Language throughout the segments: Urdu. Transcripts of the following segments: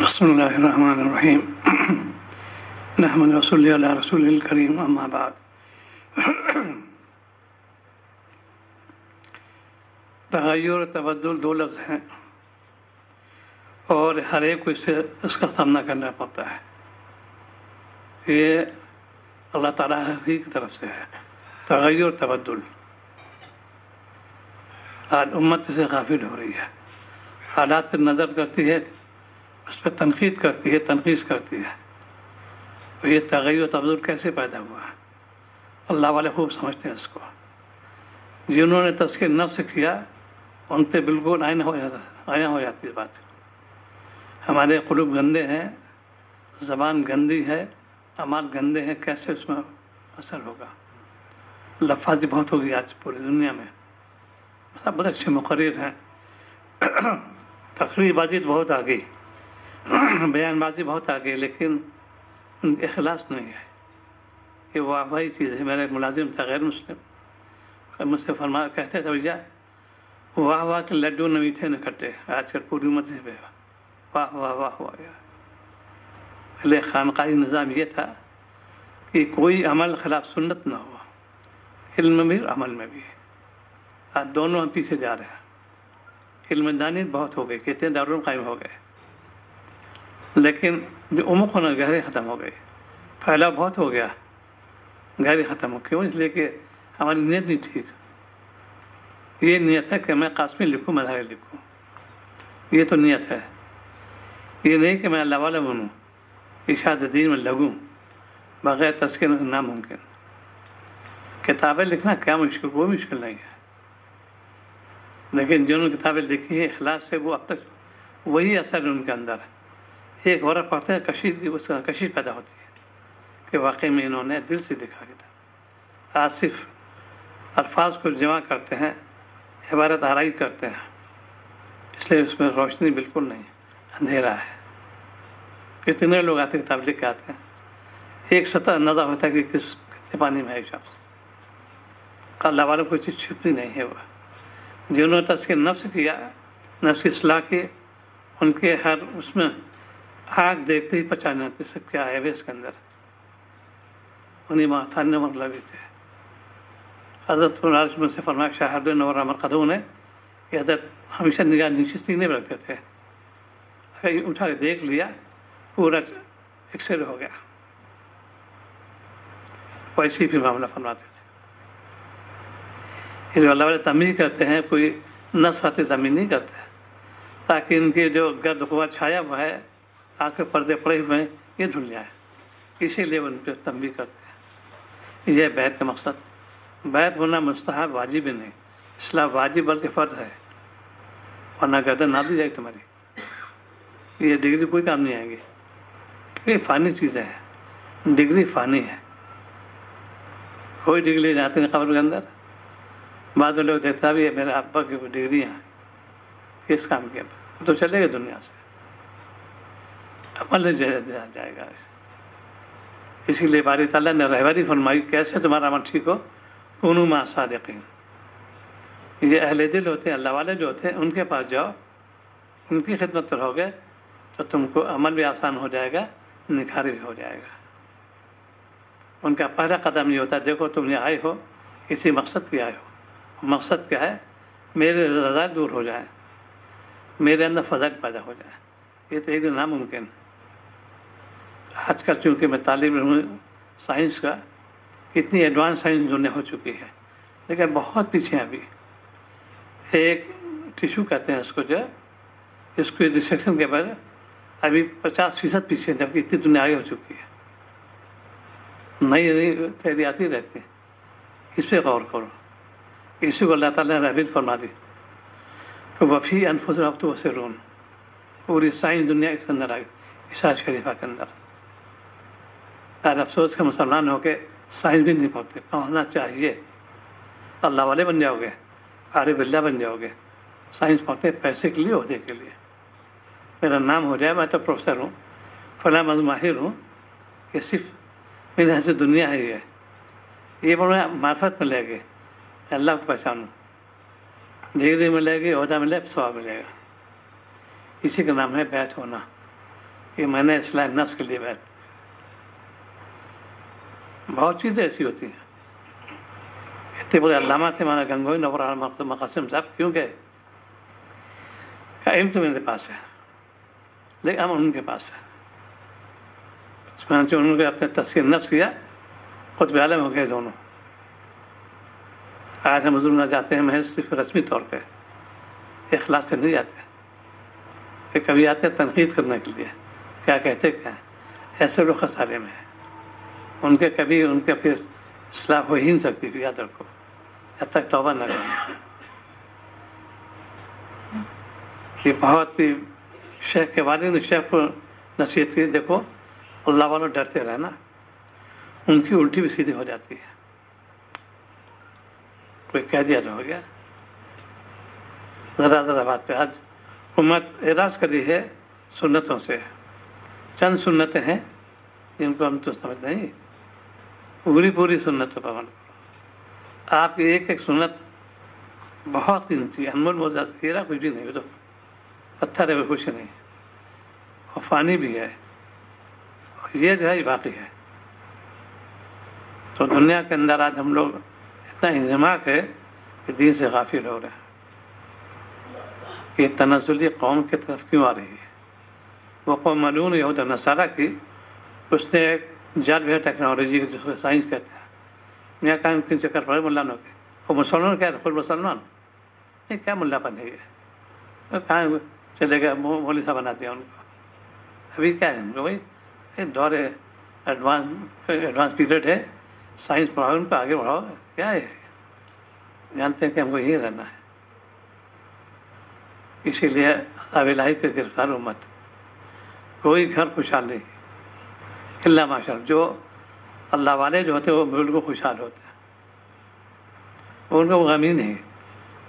بسم اللہ الرحمن الرحیم نحمد رسول اللہ رسول الکریم اما بعد. تغیر اور تبدل دو لفظ ہیں اور ہر ایک کو اس کا سامنا کرنا پڑتا ہے. یہ اللہ تعالیٰ ہی کی طرف سے ہے. تغیر اور تبدل آج امت سے غافل ہو رہی ہے. حالات پر نظر کرتی ہے, اس پہ تنقید کرتی ہے, تنقید کرتی ہے. تو یہ تغیر و تبدل کیسے پیدا ہوا ہے؟ اللہ والے خوب سمجھتے ہیں اس کو. جنہوں نے تزکیہ نفس کیا ان پہ بالکل آئینہ ہو جاتی ہے بات. ہمارے قلوب گندے ہیں, زبان گندی ہے, اعمال گندے ہیں, کیسے اس میں اثر ہوگا؟ لفاظی بہت ہوگی آج پوری دنیا میں. سب بڑے اچھے مقرر ہیں, تقریر بازی بہت آ گئی, بیان بازی بہت آ گئی, لیکن ان کے اخلاص نہیں ہے. یہ واہ واہی چیز ہے. میرے ملازم تھا غیر مسلم, مجھ سے فرما کہتے تھے بھیا واہ واہ کے لڈو نہ میٹھے نہ کھٹے. آج کل پوری امت سے واہ واہ واہ ہوا گیا. پہلے خانقاہی نظام یہ تھا کہ کوئی عمل خلاف سنت نہ ہوا, علم میں بھی اور عمل میں بھی. آج دونوں ہم پیچھے جا رہے ہیں. علم دانی بہت ہو گئی, کتنے دارالعلوم قائم ہو گئے, لیکن جو عمق ہونا گہرے ختم ہو گئے. پھیلاؤ بہت ہو گیا, گہرے ختم ہو. کیوں؟ اس لیے کہ ہماری نیت نہیں ٹھیک. یہ نیت ہے کہ میں قاسمی لکھوں, مظاہر لکھوں, یہ تو نیت ہے. یہ نہیں کہ میں اللہ والا بنوں, ارشاد دین میں لگوں بغیر تزکیہ ناممکن. کتابیں لکھنا کیا مشکل؟ کوئی مشکل نہیں ہے. لیکن جنہوں نے کتابیں لکھی ہیں اخلاص سے, وہ اب تک وہی اثر ان کے اندر ہے. ایک ورق پڑھتے ہیں کشش کی, اس کا کشش پیدا ہوتی ہے کہ واقعی میں انہوں نے دل سے لکھا گیا تھا. آج صرف الفاظ کو جمع کرتے ہیں, عبارت آرائی کرتے ہیں, اس لیے اس میں روشنی بالکل نہیں, اندھیرا ہے. کتنے لوگ آتے کتاب لکھ کے آتے ہیں, ایک سطح اندازہ ہوتا ہے کہ کتنے پانی میں ہے شخص. اللہ والوں کو چیز چھپتی نہیں ہے. وہ جنہوں نے تزکیہ نفس کیا, نفس کی اصلاح کی, ان کے ہر اس میں آگ دیکھتے ہی پہچان جاتے سے کیا ہے اس کے اندر. انہیں محتان مطلب تھے. حضرت عرش میں سے فرمایا شاہد نور مرقدوں نے کہ حضرت ہمیشہ نگاہ نیچے سینے میں رکھتے تھے. اگر اٹھا کے دیکھ لیا پورا ایکسر ہو گیا. ویسے ہی پھر معاملہ فرماتے تھے. یہ جو اللہ والے تعمیر کرتے ہیں, کوئی نفس خاطر تعمیر نہیں کرتے تاکہ ان کے جو گرد ہوا چھایا ہوا ہے, آنکھ کے پردے پڑے ہوئے ہیں, یہ دھل جائے. اسی لیے ان پہ تنبیہ کرتے ہیں. یہ بیعت کا مقصد. بیعت ہونا مستحب, واجب ہی نہیں. اسلام واجب بلکہ فرض ہے, ورنہ گردن نہ دی جائے تمہاری. یہ ڈگری کوئی کام نہیں آئے گی. یہ فانی چیزیں ہیں, ڈگری فانی ہے. کوئی ڈگری لے جاتے ہیں قبر کے اندر. بعض لوگ دیکھتا بھی ہے میرے ابا کی ڈگریاں کس کام کی, تو چلے گا دنیا سے, عمل نہیں جائے گا. اسی لیے باری تعالیٰ نے رہبری فرمائی کیسے تمہارا عمل ٹھیک ہو, کونوا مع الصادقین. یہ اہل دل ہوتے ہیں, اللہ والے جو ہوتے ہیں, ان کے پاس جاؤ, ان کی خدمت رہو گے تو تم کو عمل بھی آسان ہو جائے گا, نکھار بھی ہو جائے گا. ان کا پہلا قدم یہ ہوتا ہے دیکھو تم یہ آئے ہو کسی مقصد کے آئے ہو. مقصد کیا ہے؟ میرے رضا دور ہو جائے, میرے اندر فضل پیدا ہو جائے. یہ تو ایک دن ناممکن. آج کل چونکہ میں طالب ہوں سائنس کا, کتنی ایڈوانس سائنس دنیا ہو چکی ہے, لیکن بہت پیچھے ہیں ابھی. ایک ٹیشو کہتے ہیں اس کو, جو اس کو ڈسیکشن کے بعد ابھی 50% پیچھے, جبکہ اتنی دنیا آگے ہو چکی ہے. نئی نئی تحریر آتی رہتی ہے. اس پہ غور کرو. اسی کو اللہ تعالیٰ نے رحمت فرما دی. وفی انفسکم اب تبصرون. پوری سائنس دنیا اس کے اندر آ گئی, عیسیٰ شریفہ کے اندر. آج افسوس کے مسلمان ہو کے سائنس بھی نہیں پڑھتے. پڑھنا چاہیے. اللہ والے بن جاؤ گے, عارف اللہ بن جاؤ گے. سائنس پڑھتے پیسے کے لیے, عہدے کے لیے. میرا نام ہو جائے, میں تو پروفیسر ہوں, فلاں ماہر ہوں, یہ صرف میرے یہاں سے دنیا ہے. یہ بڑا معرفت ملے گی, اللہ کو پہچانوں, ڈگری ملے گی, عہدہ ملے گا, ثواب ملے گا. اسی کا نام ہے بیعت ہونا. کہ میں نے اصلاح نفس کے لیے بیٹھ. بہت چیزیں ایسی ہوتی ہیں. اتنے بڑے علامہ تھے مولانا گنگوئی نور مقاسم صاحب، کیوں گئے؟ علم تو میرے پاس ہے لیکن ہم ان کے پاس ہے. انہوں نے اپنے تزکیہ نفس کیا، قطب عالم ہو گئے دونوں. آج ہم حضور نہ جاتے ہیں محض صرف رسمی طور پہ، اخلاص سے نہیں جاتے. کہ کبھی آتے ہیں تنقید کرنے کے لیے، کیا کہتے کیا ہیں. ایسے لوگ خسارے میں ہیں. ان کے کبھی ان کے پھر اصلاح ہو ہی نہیں سکتی. یاد رکھو جب تک توبہ نہ کریں. یہ بہت ہی شیخ کے والد نے شیخ کو نصیحت کی، دیکھو اللہ والوں ڈرتے رہنا، ان کی الٹی بھی سیدھی ہو جاتی ہے. کوئی کہہ دیا تو ہو گیا. ذرا ذرا بات پہ آج امت اعراض کری ہے سنتوں سے. چند سنتیں ہیں جن کو ہم تو سمجھ نہیں، پوری سنتوں پر عمل کرو. آپ کی ایک ایک سنت بہت قیمتی، انمول موضوع، ہیرا کچھ بھی نہیں، تو پتھر ہے، کچھ نہیں، اور فانی بھی ہے. یہ جو ہے یہ باقی ہے. تو دنیا کے اندر آج ہم لوگ اتنا انہماک ہے کہ دین سے غافل ہو رہے ہیں. یہ تنزلی قوم کی طرف کیوں آ رہی ہے؟ وہ قوم ملعون یہود و نصارہ کی، اس نے ایک جال بھی ہے ٹیکنالوجی کی، جس کو سائنس کہتے ہیں. میاں کام کن چکر پڑے ملانوں کے، وہ مسلمان کہہ رہے خود مسلمان. یہ کیا ملا پن ہے؟ یہ کہاں چلے گئے مولوی صاحب بناتے ہیں ان کو. ابھی کیا ہے ان کو؟ بھائی دور ایڈوانس پیریڈ ہے، سائنس پڑھاؤ ان کو، آگے بڑھاؤ. کیا ہے؟ جانتے ہیں کہ ہم کو یہی رہنا ہے. اسی لیے عذاب الہی پہ گرفتار امت. کوئی گھر خوشحال نہیں اللہ ماشاء اللہ. جو اللہ والے جو ہوتے ہیں وہ بالکل خوشحال ہوتے ہیں. ان کو غم ہی نہیں،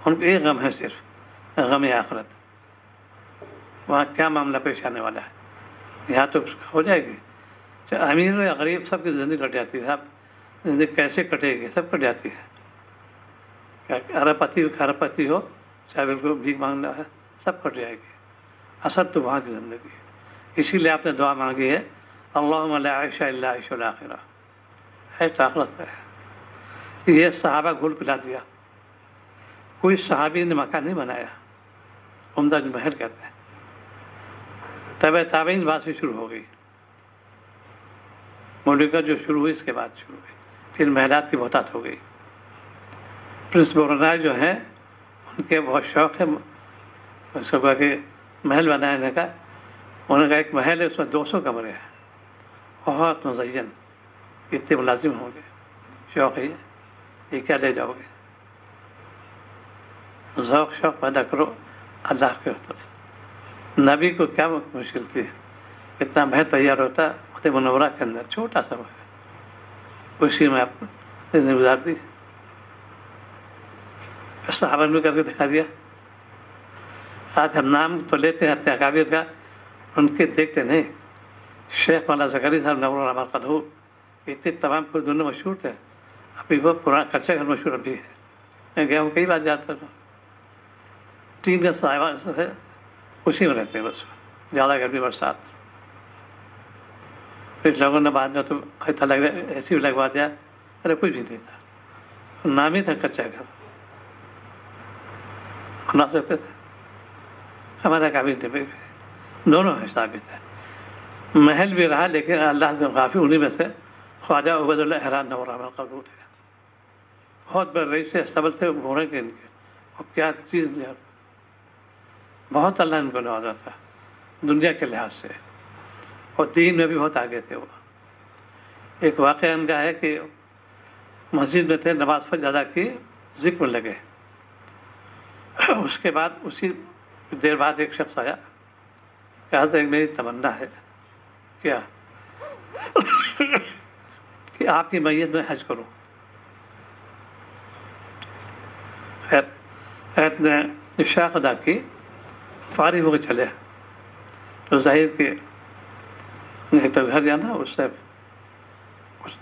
ان کو ایک غم ہے، صرف غم آخرت. وہاں کیا معاملہ پیش آنے والا ہے. یہاں تو ہو جائے گی، چاہے امیر ہو یا غریب، سب کی زندگی کٹ جاتی ہے. اب زندگی کیسے کٹے گی؟ سب کٹ جاتی ہے. ارب پتی ہو، چاہے بالکل بھیک مانگنا ہے، سب کٹ جائے گی. اثر تو وہاں کی زندگی. اسی لیے آپ نے دعا مانگی ہے، اللہم لا عیش الا عیش الاخرہ. ہے طاقت ہے. یہ صحابہ گھل پلا دیا. کوئی صحابی نے مکان نہیں بنایا. عمدہ محل کہتے ہیں. تابعین بات سے شروع ہو گئی. مملکت جو شروع ہوئی اس کے بعد شروع ہوئی. پھر محلات کی بہتات ہو گئی. پرنس برونائی جو ہیں ان کے بہت شوق ہے صبح کے محل بنانے کا. انہوں نے کہا ایک محل ہے، اس میں 200 کمرے ہیں، بہت مزین. کتنے ملازم ہوں گے؟ شوق ہے یہ کیا لے جاؤ گے؟ ذوق شوق پیدا کرو اللہ کے طرف سے. نبی کو کیا مشکل تھی؟ اتنا محل تیار ہوتا مدینہ منورہ کے اندر، چھوٹا سا محل، اسی میں آپ زندگی گزار دی. صحابہ نے کر کے دکھا دیا. آج ہم نام تو لیتے ہیں اپنے اکابر کا، ان کے دیکھتے نہیں. شیخ مولانا زکریا صاحب نور العلماء قدوم اتنے تمام پوری دنیا مشہور تھے. ابھی وہ پرانا کچا گھر مشہور ابھی ہے. میں گیا ہوں کئی بار جاتا تھا. 3 دن صاحب ہے اسی میں رہتے ہیں بس، زیادہ گرمی برسات. پھر لوگوں نے بعد میں تو تھا لگ ایسی بھی لگوا دیا. ارے کچھ بھی نہیں تھا، نام ہی تھا کچا گھر. بنا سکتے تھے. ہمارا قابل تھے، دونوں ثابت ہے. محل بھی رہا لیکن اللہ سے غافل. انہیں میں سے خواجہ عبید اللہ حیران نور العلماء قدوم تھے. بہت بڑے رئیس استبل تھے گھوڑے کے. ان کے اور کیا چیز دیا، بہت اللہ ان کو نوازا تھا دنیا کے لحاظ سے، اور دین میں بھی بہت آگے تھے. وہ ایک واقعہ ان کا ہے کہ مسجد میں تھے، نماز فجر ادا کی، ذکر میں لگے. اس کے بعد اسی دیر بعد ایک شخص آیا کہ حضرت ایک میری تمنا ہے کیا کہ آپ کی میت میں حج کروں. خیر نے عشاء ادا کی، فارغ ہو کے چلے. تو ظاہر کہ ایک تو گھر جانا، اس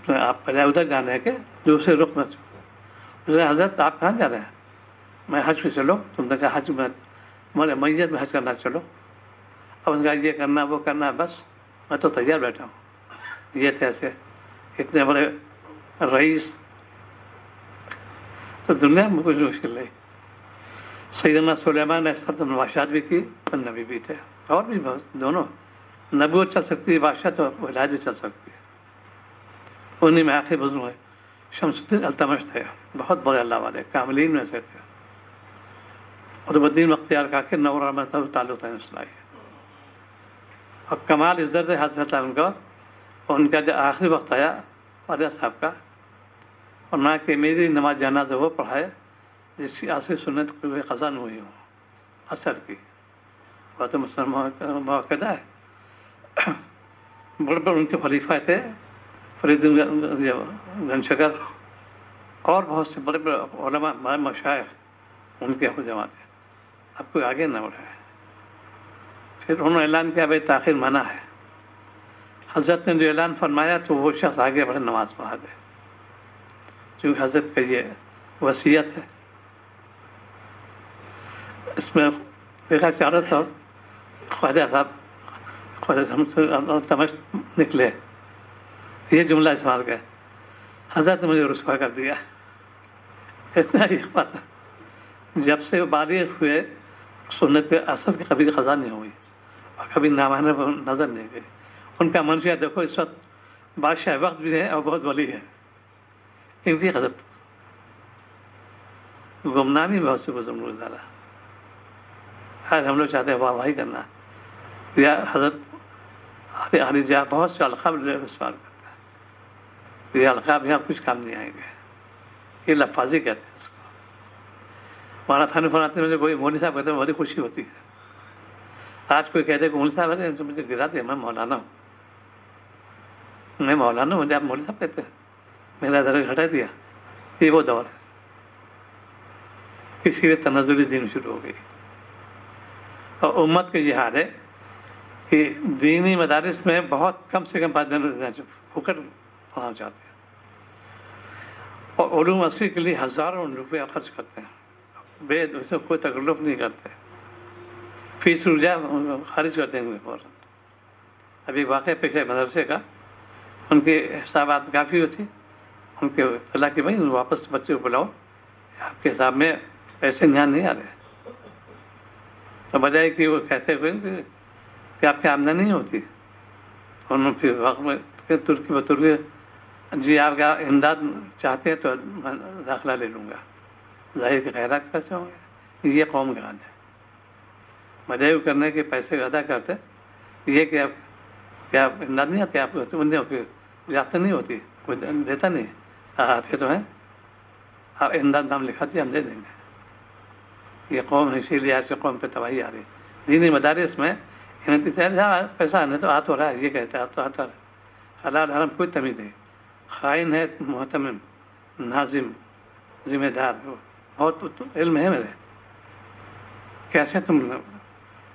میں آپ پہلے ادھر جانا ہے کہ دوسرے رخ میں. حضرت آپ کہاں جا رہے ہیں؟ میں حج پہ. چلو. تم نے کہا حج میں تمہارے میت میں حج کرنا، چلو. اب ان کا یہ کرنا وہ کرنا، بس میں تو تیار بیٹھا ہوں. یہ تھے ایسے اتنے بڑے رئیس. تو دنیا میں کچھ مشکل نہیں. سیدنا سلیمان نے سب بادشاہت بھی کی اور نبی بھی تھے, اور بھی بہت, دونوں. نبوت چل سکتی ہے, بادشاہ تو ولایت بھی چل سکتی ہے. انہیں میں آخری بزرگ ہے شمس الدین التمش تھے, بہت بڑے اللہ والے کاملین میں سے تھے. قطب الدین بختیار کاکر نور رحمت تعلق ہے اسلائی. اور کمال عزت سے حاصل تھا ان کا. اور ان کا جو آخری وقت آیا فاضل صاحب کا, اور نہ کہ میری نماز جنازہ وہ پڑھائے جس کی آخری سنت کوئی قضا نہ ہوئی ہو اثر کی. وہ تو مسلمان موقع ہے. بڑے بڑے ان کے خلیفہ تھے فرید گن شکر, اور بہت سے بڑے بڑے علماء مشائخ ان کے جماعت ہیں. اب کوئی آگے نہ بڑھے. پھر انہوں نے اعلان کیا بھائی تاخیر منع ہے. حضرت نے جو اعلان فرمایا تو وہ شخص آگے بڑھے نماز پڑھا دے, کیونکہ حضرت کا یہ وصیت ہے. اس میں دیکھا چارہ تھا خواجہ صاحب تمش نکلے, یہ جملہ استعمال کیا, حضرت نے مجھے رسوا کر دیا. اتنا ہی بات ہے. جب سے بالغ ہوئے سنت اثر کی کبھی خزاں نہیں ہوئی اور کبھی نامانے نظر نہیں گئی. ان کا منشیہ دیکھو, اس وقت بادشاہ وقت بھی ہے اور بہت ولی ہے. ان کی حضرت گمنامی بہت سے بزرگ گزارا. آج ہم لوگ چاہتے ہیں واہ واہی کرنا, یا حضرت علی جا بہت سے القاب استعمال کرتا ہے. یہ القاب یہاں کچھ کام نہیں آئیں گے. یہ لفاظی کہتے ہیں اس کو. مولانا تھانوی فرماتے ہیں کوئی مولوی صاحب کہتے ہیں بڑی خوشی ہوتی ہے. آج کوئی کہتے ہیں کہ مولوی صاحب ہے تو مجھے گرا دیا, میں مولانا ہوں, میں مولانا ہوں, مجھے آپ مولوی صاحب کہتے ہیں, میرا درجہ گھٹا دیا. یہ وہ دور ہے. اسی لیے تنزلی دین شروع ہو گئی. اور امت کے یہ حال ہے کہ دینی مدارس میں بہت کم سے کم 5 دن پھوکٹ پڑھانا چاہتے ہیں, اور علوم اصلی کے لیے ہزاروں روپیہ خرچ کرتے ہیں, بے اسے کوئی تکلف نہیں کرتے. فیس رجا خارج کر دیں گے فوراً. ابھی واقعہ پیش ہے مدرسے کا, ان کے حسابات کافی ہوتی, ان کے اطلاع کہ بھائی واپس بچے کو بلاؤ, آپ کے حساب میں پیسے دھیان نہیں آ رہے. تو بجائے کہ وہ کہتے ہوئے کہ آپ کی آمدنی نہیں ہوتی, انہوں نے پھر وقت میں ترکی بترکی جی آپ کا امداد چاہتے ہیں تو میں داخلہ لے لوں گا. ظاہر کے خیرات کیسے ہوں گے؟ یہ قوم کا حال ہے. مدعو کرنے کے پیسے ادا کرتے, یہ کہ آپ کیا امداد نہیں آتی, آپ کو یافتہ نہیں ہوتی, کوئی دیتا نہیں. آتے تو ہیں, آپ امداد نام لکھا دیے, ہم دے دیں گے. یہ قوم اسی لیے ایسے قوم پہ تباہی آ رہی. دینی مدارس میں پیسہ آنے تو ہاتھ ہو رہا ہے, یہ کہتے ہیں ہاتھ ہو رہا ہے. حلال حرام کوئی تمیز نہیں. خائن ہے محتمم, ناظم, ذمہ دار, بہت علم ہے میرے. کیسے تم,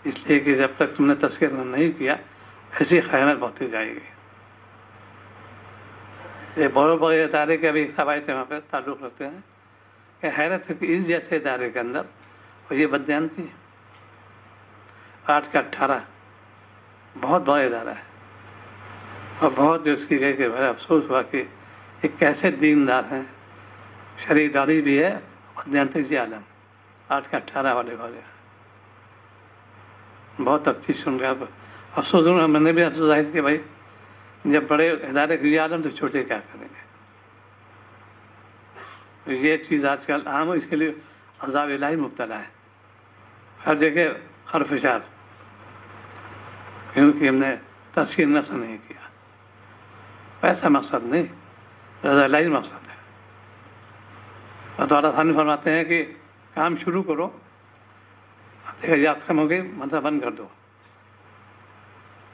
اس لیے کہ جب تک تم نے تذکر نہیں کیا ایسی خیانت بڑھتی جائے گی. یہ بڑے بڑے ادارے کے ابھی قواعد وہاں پہ تعلق رکھتے ہیں کہ حیرت ہے کہ اس جیسے ادارے کے اندر اور یہ بددیانتی 8 کا 18 بہت بڑا ادارہ ہے, اور بہت اس کی گئی کہ بڑا افسوس ہوا کہ یہ کیسے دیندار ہیں, شرعی داری بھی ہے اور دیانتی عالم. 8 کا 18 والے بہت تفتیش سن گیا. افسوس ہوں, میں نے بھی افسوس ظاہر کہ بھائی جب بڑے ادارے کے عالم تو چھوٹے کیا کریں گے. یہ چیز آج کل عام ہے, اس کے لیے عذاب الہی مبتلا ہے ہر جگہ, خرفشار, کیونکہ ہم نے تسکین نفس نہیں کیا. ایسا مقصد نہیں, رضا الہی مقصد ہے. اور تو اللہ تعالیٰ فرماتے ہیں کہ کام شروع کرو, دیکھا یاد کم ہو گئی مطلب بند کر دو.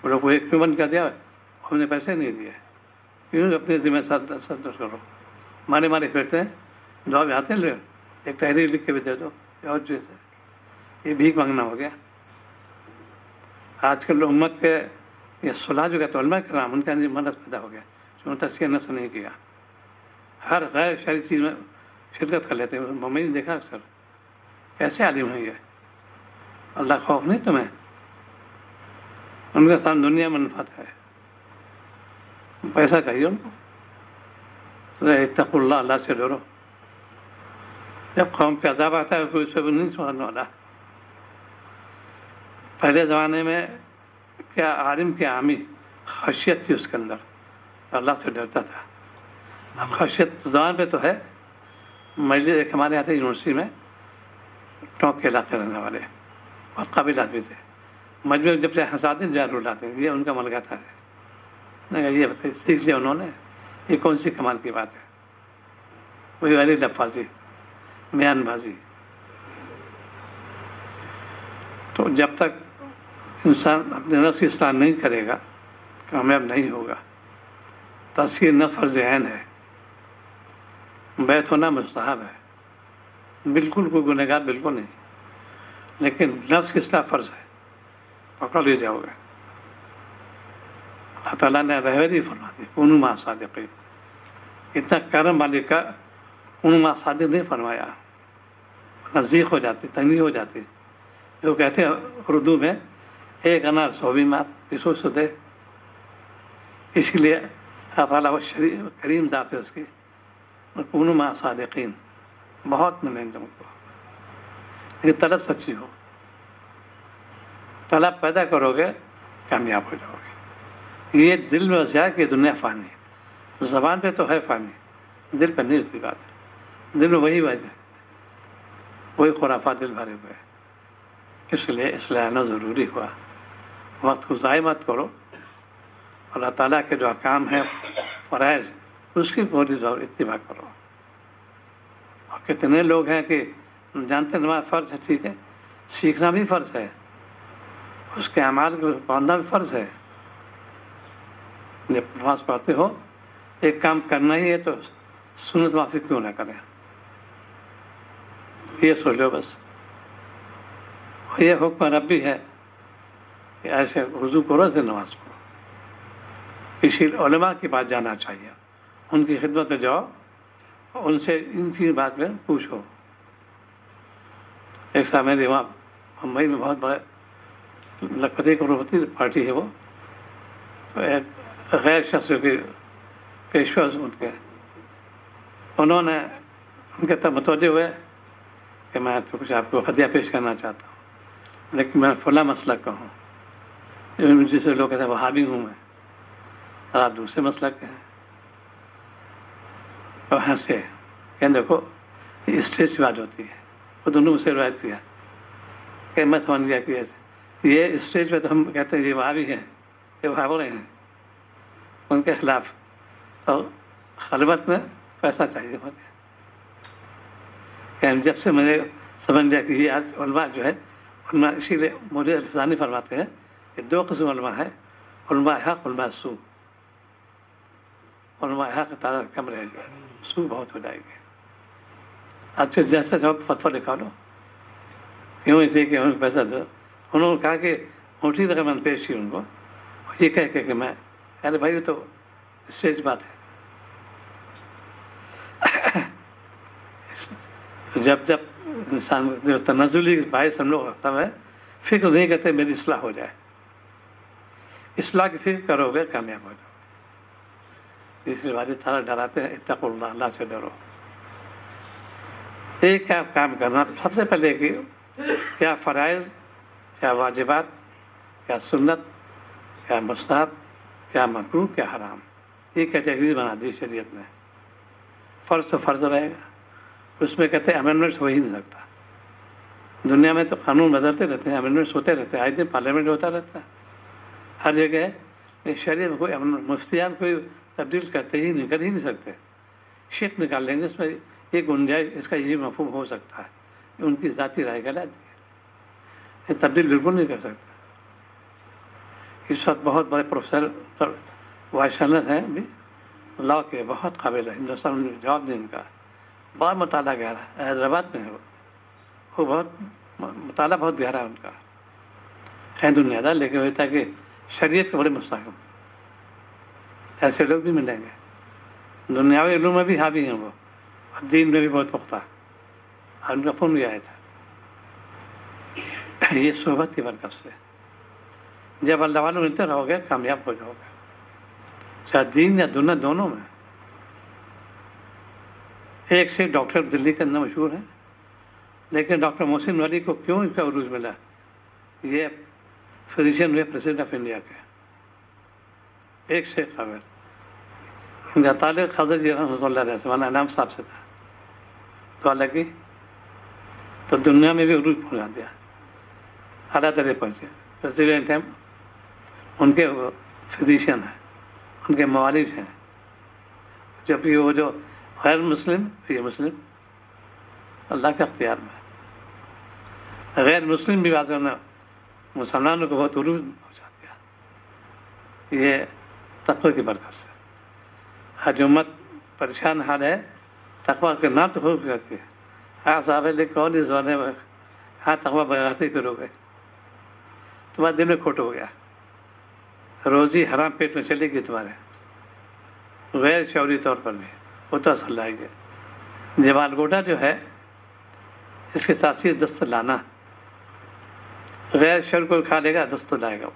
وہ لوگ کو کیوں بند کر دیا, ہم نے پیسے نہیں دیے, کیوں اپنے ذمہ صدر کرو. مارے پھرتے ہیں, دعا بھی آتے لے, ایک تحریر لکھ کے بھی دے دو, اور یہ بھیک مانگنا ہو گیا. آج کل امت کے یہ صلاح جو کہتے علماء کرام, ان کا مرض پیدا ہو گیا, جو تزکیہ نفس نہیں کیا. ہر غیر شرعی چیز میں شرکت کر لیتے ہیں. میں نے دیکھا اکثر کیسے عالم ہیں یہ. اللہ خوف نہیں تمہیں, ان کے سامنے دنیا منفعت ہے, پیسہ چاہیے ان کو، اتقوا اللہ، اللہ سے ڈرو۔ جب قوم پہ عذاب آتا ہے کوئی اس پہ نہیں سننے والا۔ پہلے زمانے میں کیا عالم کے عامی خشیت تھی اس کے اندر، اللہ سے ڈرتا تھا۔ اب خشیت زبان پہ تو ہے، مجلس ایک ہمارے یہاں تھے یونیورسٹی میں، ٹونک کے علاقے رہنے والے بہت قابل آدمی تھے، مجموعے جب سے ہنساتے ہیں جان اڑاتے ہیں، یہ ان کا ملکہ تھا۔ میں کہا یہ بتائیے سیکھ لیا انہوں نے، یہ کون سی کمال کی بات ہے؟ وہی والی لفاظی، بیان بازی۔ تو جب تک انسان اپنے نفس کی اصلاح نہیں کرے گا کامیاب نہیں ہوگا۔ تزکیہ نفس فرض عین ہے، بیت ہونا مستحب ہے، بالکل کوئی گنہگار بالکل نہیں، لیکن نفس کی اصلاح فرض ہے، پکڑ لے جاؤ گے۔ اللہ تعالیٰ نے رہبری فرما دی، کونوا مع الصادقین، اتنا کرم مالک کا کونوا مع الصادقین نہیں فرمایا، نزدیک ہو جاتی، تنگی ہو جاتی۔ جو کہتے ہیں اردو میں ایک انار 100 بیمار، کسو سے دے۔ اسی لیے اللہ تعالیٰ وہ کریم ذات ہے اس کی، کونوا مع الصادقین، بہت ملیں تم کو، لیکن طلب سچی ہو، طلب پیدا کرو گے کامیاب ہو جاؤ گے۔ یہ دل میں بس جائے کہ دنیا فانی ہے، زبان پہ تو ہے فانی، دل پہ نہیں ہوتی بات، دل میں وہی وجہ ہے، وہی خرافات دل بھرے ہوئے، اس لیے اصلاح آنا ضروری ہوا۔ وقت کو ضائع مت کرو، اللہ تعالیٰ کے جو احکام ہیں فرائض اس کی پوری اتباع کرو۔ اور کتنے لوگ ہیں کہ جانتے ہیں نماز فرض ہے، ٹھیک ہے، سیکھنا بھی فرض ہے، اس کے اعمال کو پڑھنا بھی فرض ہے۔ جب نماز پڑھتے ہو ایک کام کرنا ہی ہے تو سنت معافی کیوں نہ کریں، یہ سوچ لو بس۔ یہ حکم ربی ہے کہ ایسے وضو کرو سے نماز پڑھو۔ اسی علماء کے پاس جانا چاہیے، ان کی خدمت میں جاؤ، ان سے ان کی بات میں پوچھو۔ ایک سال میرے وہاں ممبئی میں بہت بڑے لکھپتی کروڑپتی پارٹی ہے وہ، تو ایک غیر شخص کی پیشوا ان کے، انہوں نے ان کے تب متوجہ ہوئے کہ میں تو کچھ آپ کو ہدیہ پیش کرنا چاہتا ہوں، لیکن میں فلاں مسلک کا ہوں، جسے لوگ کہتے ہیں وہابی ہوں میں، اور آپ دوسرے مسلک کے ہیں۔ اور ہنسے کہ دیکھو یہ اسٹیج کی بات ہوتی ہے، وہ دونوں سے روایت کیا کہ میں سمجھ گیا کہ یہ اسٹیج پہ تو ہم کہتے ہیں یہ وہابی ہیں، یہ وہابی ہیں، ان کے خلاف، اور خلوت میں پیسہ چاہیے مجھے۔ کہ جب سے میں نے سمجھ لیا کہ یہ آج علماء جو ہے، علماء اسی لیے مجھے الفزانی فرماتے ہیں کہ 2 قسم علماء ہے، علماء حق، علماء سو۔ علماء حق کی تعداد کم رہے گی، سو بہت ہو جائے گی۔ اچھا جیسا جب فتویٰ لکھا لو، کیوں اسے کہ انہیں پیسہ دو۔ انہوں نے کہا کہ موٹی رقم میں پیش کی ان کو، یہ کہہ کہ میں، ارے بھائی یہ تو اسٹیج بات ہے۔ تو جب انسان جو تنزلی باعث ہم لوگ رکھتا ہے، فکر نہیں کرتے میری اصلاح ہو جائے، اصلاح کی فکر کرو گے کامیاب ہو جاؤ گے۔ اس لیے والد تعالیٰ ڈراتے ہیں اتقوا اللہ، اللہ سے ڈرو۔ ایک کیا کام کرنا، سب سے پہلے کہ کیا فرائض، کیا واجبات، کیا سنت، کیا مستحب، کیا مکروہ، کیا حرام، یہ کیٹیگری بنا دی شریعت نے۔ فرض تو فرض رہے گا، اس میں کہتے ہیں امینڈمنٹس ہو ہی نہیں سکتا۔ دنیا میں تو قانون بدلتے رہتے ہیں، امینڈمنٹس ہوتے رہتے ہیں، آئے دن پارلیمنٹ ہوتا رہتا ہے ہر جگہ۔ شریعت میں کوئی مفتیان کوئی تبدیل کرتے ہی نہیں، کر ہی نہیں سکتے۔ شیخ نکال لیں گے اس میں یہ گنجائش، اس کا یہ مفہوم ہو سکتا ہے، ان کی ذاتی رائے غلط ہے، یہ تبدیل بالکل نہیں کر سکتے۔ اس وقت بہت بڑے پروفیسر وائس چانسلر ہیں بھی، لا کے بہت قابل ہے، ہندوستان میں جواب دیں ان کا، بہت مطالعہ گہرا ہے، حیدرآباد میں ہے وہ بہت مطالعہ بہت گہرا ہے ان کا، ہے دنیا دار، لیکن ہوتا ہے کہ شریعت کے بڑے مستحکم، ایسے لوگ بھی ملیں گے۔ دنیاوی علوم میں بھی حاوی ہیں وہ، دین میں بھی بہت پختہ، اور ان کا فون بھی آیا تھا۔ یہ صحبت کی برکت سے جب اللہ والے ملتے رہو گے کامیاب ہو جاؤ گے۔ چاہے دین یا دنیا دونوں میں. ایک سے ڈاکٹر دلی کے اندر مشہور ہیں، لیکن ڈاکٹر محسن ولی کو کیوں اس کا عروج ملا؟ یہ فزیشین ہوئے پریزیڈنٹ آف انڈیا کے، ایک سے قابل. ان کا تعلق خضر جی رحمۃ اللہ علیہ مولانا انعام صاحب سے تھا، تو حالانکہ تو دنیا میں بھی عروج پہنچا دیا، اعلیٰ درجے پہنچے. پریزیڈنٹ ہیں، ان کے فزیشین ہیں، ان کے معالج ہیں. جبکہ وہ جو غیر مسلم، یہ مسلم اللہ کے اختیار میں، غیر مسلم بھی بات کرنا مسلمانوں کو بہت عروج پہنچا دیا. یہ تقوی کی برکت سے. آج امت پریشان حال ہے، تقوی کے نام تو خوب کرتی ہے. ہاں صاحب کون اس زمانے میں ہاں تقوی بغیرتی کرو گے، تمہارے دل میں کھوٹ ہو گیا. روزی حرام پیٹ میں چلے گی تمہارے، غیر شعوری طور پر بھی وہ تو اثر لائے گا. جمال گوٹا جو ہے، اس کے ساتھ ہی دست لانا، غیر شعور کو کھا لے گا دست لائے گا. وہ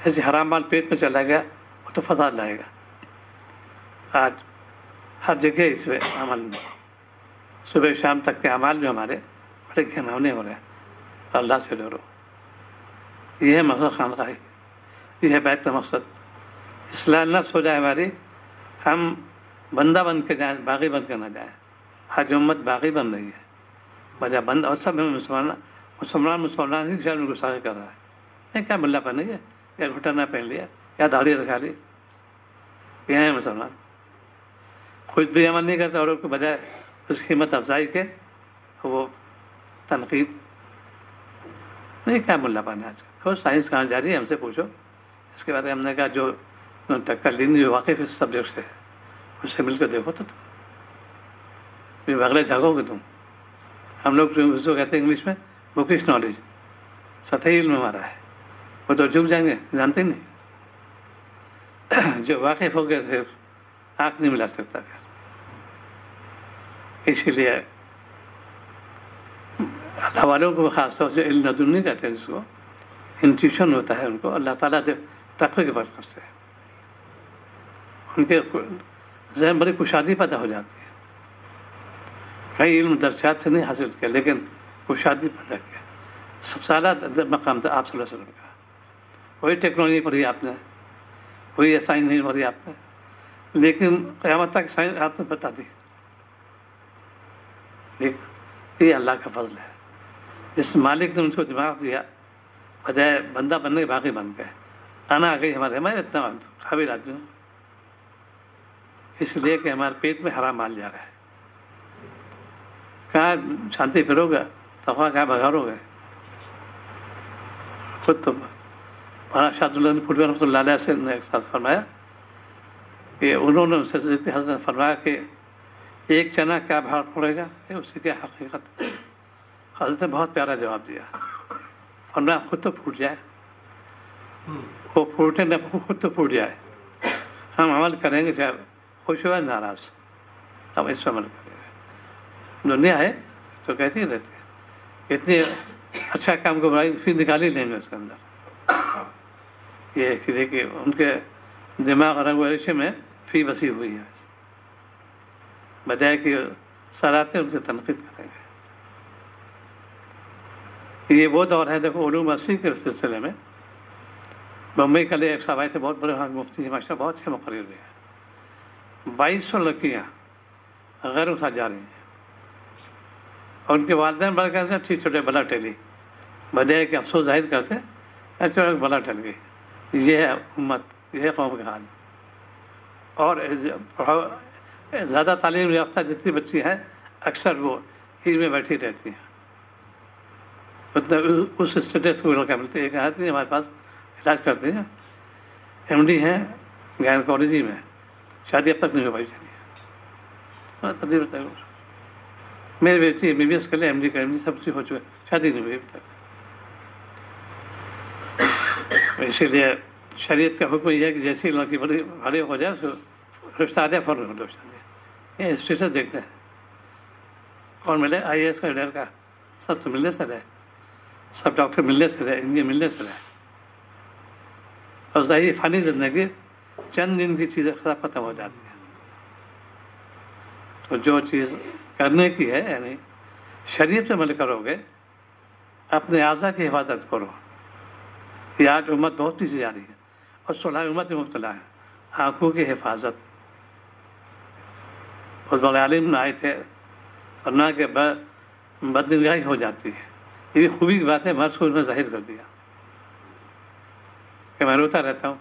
ایسے حرام مال پیٹ میں چلا گیا وہ تو فساد لائے گا. آج ہر جگہ اس عمل میں صبح شام تک کے اعمال جو ہمارے بڑے گھناؤنے ہو رہے ہیں. اللہ سے ڈرو. یہ ہے مقصد خانقاہی، یہ ہے بیت کا مقصد. اصلاح نفس ہو جائے ہماری، ہم بندہ بن کے جائیں، باغی بن کے نہ جائیں. آج امت باغی بن رہی ہے بجا بند، اور سب مسلمان ہی شہر میں گساخی کر رہا ہے. کیا ملا پہن لیا، یا گھٹنا پہن لیا، یا داڑھی رکھا لی، یہ ہے مسلمان. خود بھی عمل نہیں کرتا اور کو بجائے اس کی ہمت افزائی کے وہ تنقید. نہیں کیا ملا پن ہے آج کل. سائنس کہاں جا رہی ہے، ہم سے پوچھو. اس کے بعد ہم نے کہا جو ٹکر جو واقف اس سبجیکٹ سے اس سے مل کر دیکھو تو تم اگلے جھاگو گے تم. ہم لوگ اس کو کہتے ہیں انگلش میں بکش نالج، سطحی علم ہمارا ہے، وہ تو جھک جائیں گے، جانتے نہیں. جو واقف ہو گئے صرف آنکھ نہیں ملا سکتا. اسی لیے اللہ والوں کو خاص طور سے علم لدنی کہتے ہیں، جس کو انٹیوشن ہوتا ہے ان کو اللہ تعالیٰ تقوی کے برکت سے ان کے ذہن بڑی کشادی پیدا ہو جاتی ہے. کئی علم درجات سے نہیں حاصل کیا لیکن کشادی پیدا کیا. سب سے اعلیٰ مقام تھا آپ صلی اللہ علیہ وسلم کا. وہی ٹیکنالوجی پڑھی آپ نے، وہی سائنس نہیں پڑھی آپ نے، لیکن قیامت تک سائنس آپ نے بتا دی. یہ اللہ کا فضل ہے. جس مالک نے ان کو دماغ دیا، بجائے بندہ بننے کے باقی بن گئے. آنا آ گئی ہمارے اتنا قابل آدمی ہوں، اس لیے کہ ہمارے پیٹ میں حرام مال جا رہا ہے. کہاں شانتی پھرو گا تقویٰ کہاں بگاڑو گے. خود تو شاہد اللہ پھول رحمۃ اللہ علیہ سے نے ایک ساتھ فرمایا کہ انہوں نے حضرت نے فرمایا کہ ایک چنا کیا بھاڑ پڑے گا، اس کی کیا حقیقت. حضرت نے بہت پیارا جواب دیا. فرمایا خود تو پھوٹ جائے، وہ پھوٹے نہ خود تو پھوٹ جائے. ہم عمل کریں گے چاہے خوش ہوا ناراض، ہم اس پہ عمل کریں گے. دنیا ہے تو کہتی ہی رہتی ہے اتنی اچھا کام کو بنائی پھر نکال ہی لیں گے اس کے اندر. یہ دیکھیے ان کے دماغ رنگ و ریشے میں فی بسی ہوئی ہے، بجائے کہ سراتے ان سے تنقید کریں گے. یہ وہ دور ہے. دیکھو علوم اصلی کے سلسلے میں بمبئی کے لیے ایک صاحب آئے تھے، بہت بڑے مفتی ماشاء اللہ، بہت اچھے مقرر ہوئے ہیں. 2200 لڑکیاں غیر مسلمان جا رہی ہیں اور ان کے والدین بڑھ کر ٹھیک چھوٹے بلا ٹیلی، بجائے کہ افسوس ظاہر کرتے ہیں بلا ٹل گئی. یہ ہے امت، یہ ہے قوم کا حال. اور زیادہ تعلیم یافتہ جتنی بچی ہیں اکثر وہ ہیر میں بیٹھی رہتی ہیں. اتنا اس اسٹیٹس کو لڑکا ملتے ایک آدمی ہمارے پاس علاج کرتے ہیں، ایم ڈی ہیں گائنیکالوجی میں، شادی اب تک نہیں ہو پائی. چلیے بتائیے میری بیٹی ایم بی بی ایس کے لیے ایم ڈی کا سب چیز ہو چکے، شادی نہیں ہوئی ابھی تک. اسی لیے شریعت کا حکم یہ ہے کہ جیسی لڑکی بڑی ہو جائے اس کو رشتہ آ جائے فوراً رشتہ دیا. یہ اسٹیٹس دیکھتے ہیں کون ملے، آئی اے ایس کا ڈر کا سب تو ملنے سے رہے، سب ڈاکٹر ملنے سے رہے، انجینئر ملنے سے رہے. اور ظاہر فانی زندگی چند دن کی چیزیں ختم ہو جاتی ہیں. تو جو چیز کرنے کی ہے یعنی شریعت پہ عمل کرو گے، اپنے اعضاء کی حفاظت کرو. یہ آج امت بہت پیچھے جا رہی ہے اور صلح امت میں مبتلا ہے. آنکھوں کی حفاظت، بہت بڑے عالم آئے تھے ورنہ کہ بدنگاہی ہو جاتی ہے. یہ خوبی کی بات ہے، مرض کو انہوں نے ظاہر کر دیا کہ میں روتا رہتا ہوں،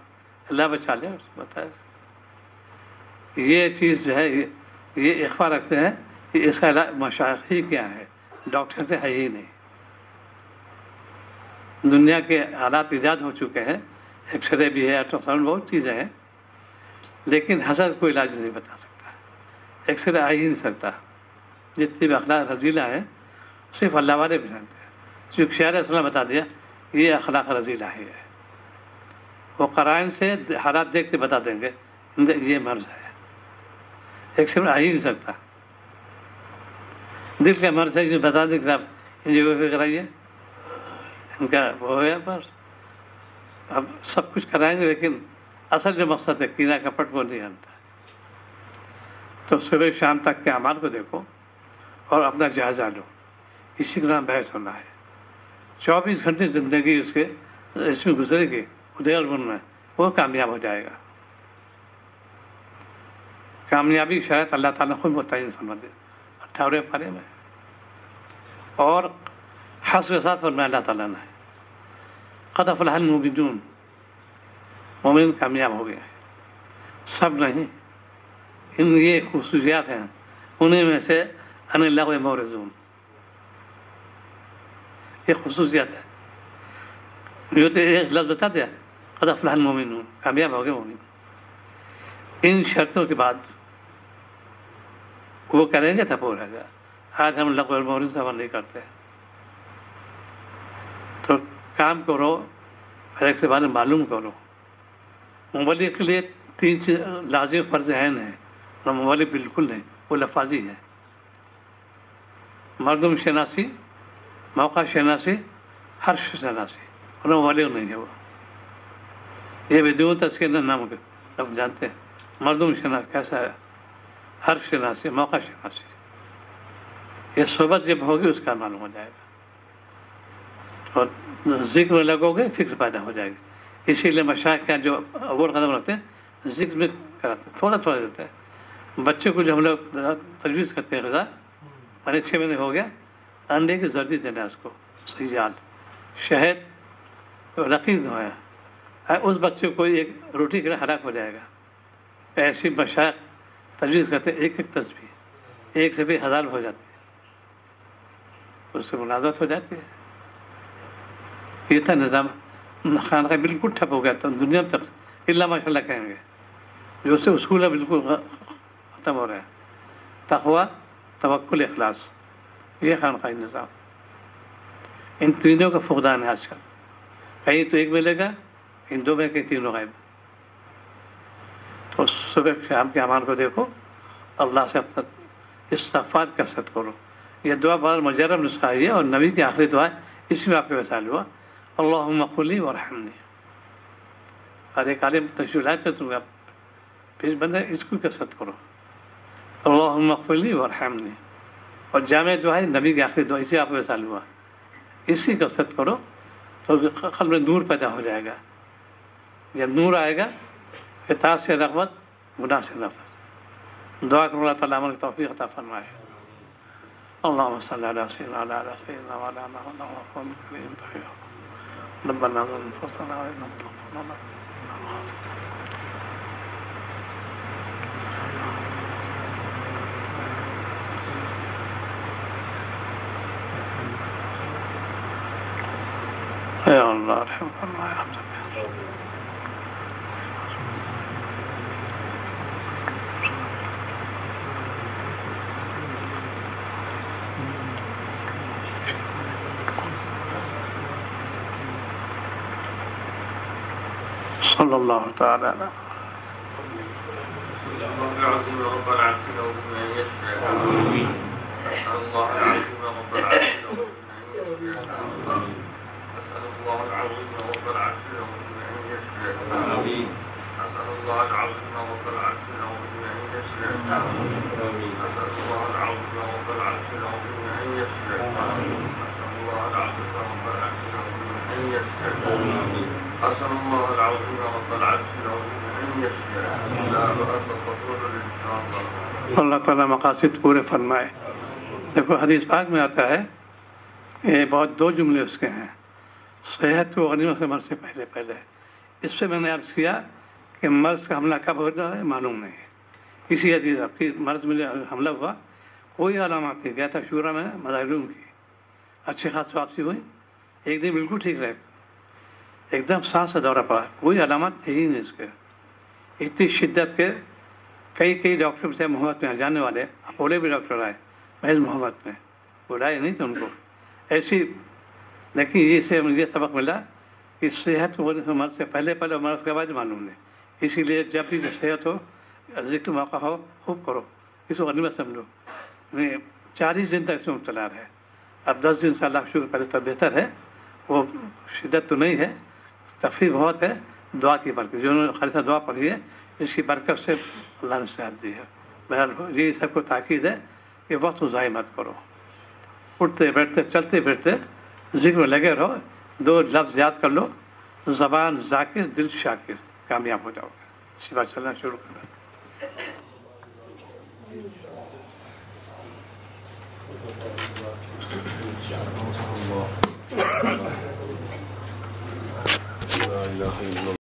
اللہ بچا لے. بتایا یہ چیز جو ہے یہ اخفا رکھتے ہیں کہ اس کا علاج مشائخ ہی کیا ہے، ڈاکٹر تو ہے ہی نہیں. دنیا کے حالات ایجاد ہو چکے ہیں، ایکس رے بھی ہے، الٹرا ساؤنڈ، بہت چیزیں ہیں، لیکن حسد کوئی علاج نہیں بتا سکتا. ایکس رے آ ہی نہیں سکتا. جتنی بھی اخلاق رذیلہ ہیں صرف اللہ والے بھی جانتے ہیں. صرف شہر اسلام بتا دیا یہ اخلاق رذیلہ ہی ہے. وہ قرائن سے حالات دیکھ کے بتا دیں گے یہ مرض ہے. ایکس رے آ ہی نہیں سکتا. دل کا مرض ہے بتا دیں کہ صاحب انجیوگرافی کرائیے، ان کا وہ ہے بس. اب سب کچھ کرائیں گے لیکن اصل جو مقصد ہے کینہ کپٹ وہ نہیں آتا. تو صبح شام تک کے اعمال کو دیکھو اور اپنا جائزہ لو. اسی کا نام بحث ہونا ہے. 24 گھنٹے زندگی اس میں گزرے گی ادھر میں، وہ کامیاب ہو جائے گا. کامیابی شاید اللہ تعالیٰ خود متعین فرما دے 18 پارے میں. اور حس کے ساتھ فرمایا اللہ تعالیٰ نے قد افلح المؤمنون، مومن کامیاب ہو گئے. سب نہیں، ان یہ خصوصیات ہیں، انہیں میں سے ان اللہ مورزون، یہ خصوصیات ہے. جو تو ایک لفظ بتا دیا قد افلح المؤمنون، کامیاب ہو گئے مومن. ان شرطوں کے بعد وہ کریں گے تب رہے گا. آج ہم لغو المورز سے عمل نہیں کرتے. تو کام کرو، ہر ایک سے بارے معلوم کرو. مولی کے لیے 3 چیز لازم فرض عین ہے، اور مولی بالکل نہیں، وہ لفاظی ہے. مردم شناسی، موقع شناسی، حرش شناسی، اور مولی نہیں ہے. وہ یہ بدون تذکیر ناممکن. اب جانتے ہیں مردم شناسی کیسا ہے، حرف شناسی، موقع شناسی. یہ صحبت جب ہوگی اس کا معلوم ہو جائے گا. اور ذکر میں لگو گے فکر پیدا ہو جائے گی. اسی لیے مشائخ کا جو اول قدم رکھتے ہیں ذکر میں کراتے ہیں، تھوڑا تھوڑا دیتے ہیں. بچے کو جو ہم لوگ تجویز کرتے ہیں غذا، 6 مہینے ہو گیا، انڈے کی زردی دینا ہے اس کو، سیال، شہد، رقیق دھویا. اس بچے کو ایک روٹی کے ہلاک ہو جائے گا. ایسی مشائخ تجویز کرتے ہیں ایک تسبیح 1 سے بھی 1000 ہو جاتی ہے، اس سے مناظرت ہو جاتی ہے. یہ تھا نظام. خانہ کا بالکل ٹھپ ہو گیا تو دنیا تک اللہ ماشاء اللہ کہیں گے. جو سے اصول ہے بالکل ختم ہو رہا ہے. تقویٰ، توکل، اخلاص، یہ خانقاہی نظام. ان تینوں کا فقدان ہے آج کل. کہیں تو ایک ملے گا، ان 2 میں کہیں 3 غائب. تو صبح شام کے اعمال کو دیکھو، اللہ سے اپنا استغفار کثرت کرو. یہ دعا بڑا مجرب نسخہ ہے اور نبی کی آخری دعا ہے. اس میں آپ کے وسائل ہوا اللہم اغفر لی وارحمنی. اور ایک عالم تشریحات ہے تم پیش بندہ، اس کو کثرت کرو اللہم اغفر لی وارحمنی. اور جامع دعا ہے نبی کی آخری دعا، اسی آپ کے وسائل ہوا. اسی کثرت کرو تو قلب میں نور پیدا ہو جائے گا. جب نور آئے گا اطاعت سے رغبت، گناہ سے نفرت. دعا کرو اللہ تعالیٰ ہمیں توفیق عطا فرمائے. اللهم صل على سيدنا وعلى سيدنا وعلى محمد الكريم طيب ربنا ظلم انفسنا وان لم تغفر لنا يا الله ارحمنا الله يرحمك. صلی اللہ تعالی علیہ آمين. الله العظيم رب العرش العظيم أن يسمع أسأل الله العظيم رب العرش العظيم أن يسمع أسأل الله العظيم رب العرش العظيم أن يسمع أسأل الله العظيم رب العرش العظيم أن يسمع لا بأس تطول إن شاء الله. اللہ تعالیٰ مقاصد پورے فرمائے. دیکھو حدیث پاک میں آتا ہے، یہ بہت دو جملے اس کے ہیں، صحت و غنیمت سے مرض سے پہلے پہلے. اس سے میں نے عرض کیا کہ مرض کا حملہ کب ہو رہا ہے معلوم نہیں ہے. اسی حدیث آپ کی مرض میں حملہ ہوا، کوئی علامات نہیں. گیا تھا شورا میں مظاہرون کی، اچھی خاص واپسی ہوئی، ایک دن بالکل ٹھیک رہے، ایک دم سانس سے دورہ پڑا، کوئی علامات تھے ہی نہیں اس کے. اتنی شدت کے کئی ڈاکٹر تھے محبت میں جانے والے، اپولے بھی ڈاکٹر آئے محض محبت میں، بلائے نہیں تھے ان کو ایسی. لیکن یہ سے مجھے سبق ملا کہ صحت مرض سے پہلے اور مرض کے بعد معلوم نہیں. اسی لیے جب بھی صحت ہو، ذکر موقع ہو، خوب کرو، اس کو غنیمت سمجھو. 40 دن تک اس میں مبتلا رہے، اب 10 دن سے اللہ کا شکر پہلے تو بہتر ہے. وہ شدت تو نہیں ہے، تخفیف بہت ہے. دعا کی برکت، جو انہوں نے خالصہ دعا پڑھی ہے، اس کی برکت سے اللہ نے صحت دی ہے. بہرحال یہ سب کو تاکید ہے کہ وقت کو ضائع مت کرو، اٹھتے بیٹھتے چلتے پھرتے ذکر میں لگے رہو. 2 لفظ یاد کر لو، زبان ذاکر دل شاکر، کامیاب ہو جاؤ گے. اسی بات چلنا شروع کرنا. لا إله إلا